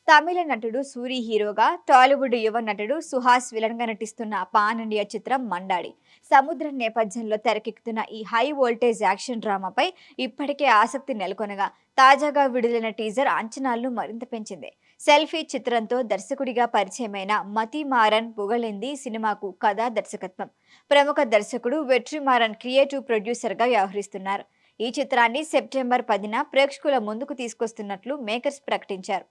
తమిళ నటుడు సూరి హీరోగా, టాలీవుడ్ యువ నటుడు సుహాస్ విలన్గా నటిస్తున్న పాన్ ఇండియా చిత్రం మండాడి. సముద్రం నేపథ్యంలో తెరకెక్కుతున్న ఈ హై వోల్టేజ్ యాక్షన్ డ్రామాపై ఇప్పటికే ఆసక్తి నెలకొనగా, తాజాగా విడుదలైన టీజర్ అంచనాలను మరింత పెంచింది. సెల్ఫీ చిత్రంతో దర్శకుడిగా పరిచయమైన మతిమారన్ పుగళింది సినిమాకు కథ, దర్శకత్వం. ప్రముఖ దర్శకుడు వెట్రిమారన్ క్రియేటివ్ ప్రొడ్యూసర్గా వ్యవహరిస్తున్నారు. ఈ చిత్రాన్ని సెప్టెంబర్ 10న ప్రేక్షకుల ముందుకు తీసుకొస్తున్నట్లు మేకర్స్ ప్రకటించారు.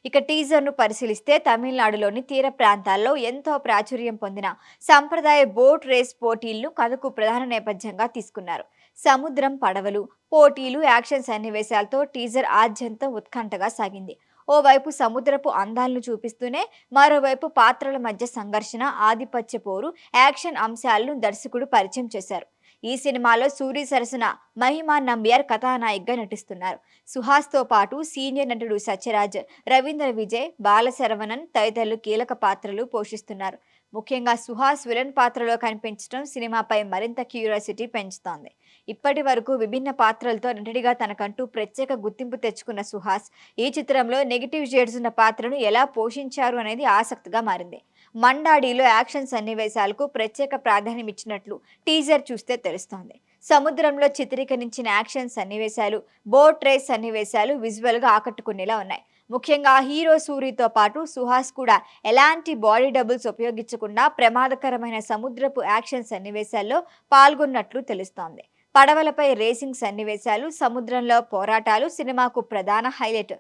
ఇక టీజర్ను పరిశీలిస్తే తమిళనాడులోని తీర ప్రాంతాల్లో ఎంతో ప్రాచుర్యం పొందిన సంప్రదాయ బోట్ రేస్ పోటీలను కథకు ప్రధాన నేపథ్యంగా తీసుకున్నారు. సముద్రం, పడవలు, పోటీలు, యాక్షన్ సన్నివేశాలతో టీజర్ ఆద్యంతం ఉత్కంఠగా సాగింది. ఓవైపు సముద్రపు అందాలను చూపిస్తూనే మరోవైపు పాత్రల మధ్య సంఘర్షణ, ఆధిపత్య పోరు, యాక్షన్ అంశాలను దర్శకుడు పరిచయం చేశారు. ఈ సినిమాలో సూరి సరసన మహిమా నంబియార్ కథానాయికగా నటిస్తున్నారు. సుహాస్తో పాటు సీనియర్ నటుడు సత్యరాజ్, రవీంద్ర విజయ్, బాలశరవణన్ తదితరులు కీలక పాత్రలు పోషిస్తున్నారు. ముఖ్యంగా సుహాస్ విలన్ పాత్రలో కనిపించడం సినిమాపై మరింత క్యూరియాసిటీ పెంచుతోంది. ఇప్పటి వరకు విభిన్న పాత్రలతో నటుడిగా తనకంటూ ప్రత్యేక గుర్తింపు తెచ్చుకున్న సుహాస్ ఈ చిత్రంలో నెగిటివ్ షేడ్స్ ఉన్న పాత్రను ఎలా పోషించారు అనేది ఆసక్తిగా మారింది. మండాడిలో యాక్షన్ సన్నివేశాలకు ప్రత్యేక ప్రాధాన్యం ఇచ్చినట్లు టీజర్ చూస్తే తెలుస్తోంది. సముద్రంలో చిత్రీకరించిన యాక్షన్ సన్నివేశాలు, బోట్ రేస్ సన్నివేశాలు విజువల్గా ఆకట్టుకునేలా ఉన్నాయి. ముఖ్యంగా హీరో సూరితో పాటు సుహాస్ కూడా ఎలాంటి బాడీ డబుల్స్ ఉపయోగించకుండా ప్రమాదకరమైన సముద్రపు యాక్షన్ సన్నివేశాల్లో పాల్గొన్నట్లు తెలుస్తోంది. పడవలపై రేసింగ్ సన్నివేశాలు, సముద్రంలో పోరాటాలు సినిమాకు ప్రధాన హైలైట్.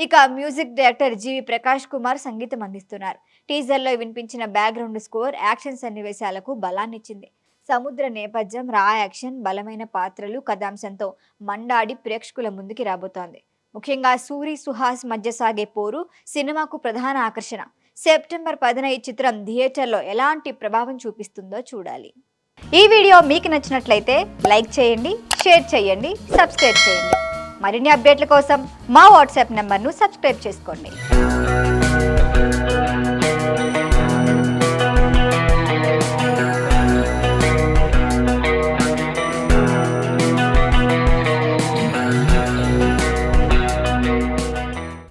ఇక మ్యూజిక్ డైరెక్టర్ జీవి ప్రకాష్ కుమార్ సంగీతం అందిస్తున్నారు. టీజర్లో వినిపించిన బ్యాక్గ్రౌండ్ స్కోర్ యాక్షన్ సన్నివేశాలకు బలాన్నిచ్చింది. సముద్ర నేపథ్యం, రా యాక్షన్, బలమైన పాత్రలు, కథాంశంతో మండాడి ప్రేక్షకుల ముందుకి రాబోతోంది. ముఖ్యంగా సూరి, సుహాస్ మధ్య సాగే పోరు సినిమాకు ప్రధాన ఆకర్షణ. సెప్టెంబర్ 10న ఈ చిత్రం థియేటర్లో ఎలాంటి ప్రభావం చూపిస్తుందో చూడాలి. ఈ వీడియో మీకు నచ్చినట్లయితే లైక్ చేయండి, షేర్ చేయండి, సబ్స్క్రైబ్ చేయండి. మరిన్ని అప్డేట్ల కోసం మా వాట్సాప్ నెంబర్ను సబ్స్క్రైబ్ చేసుకోండి.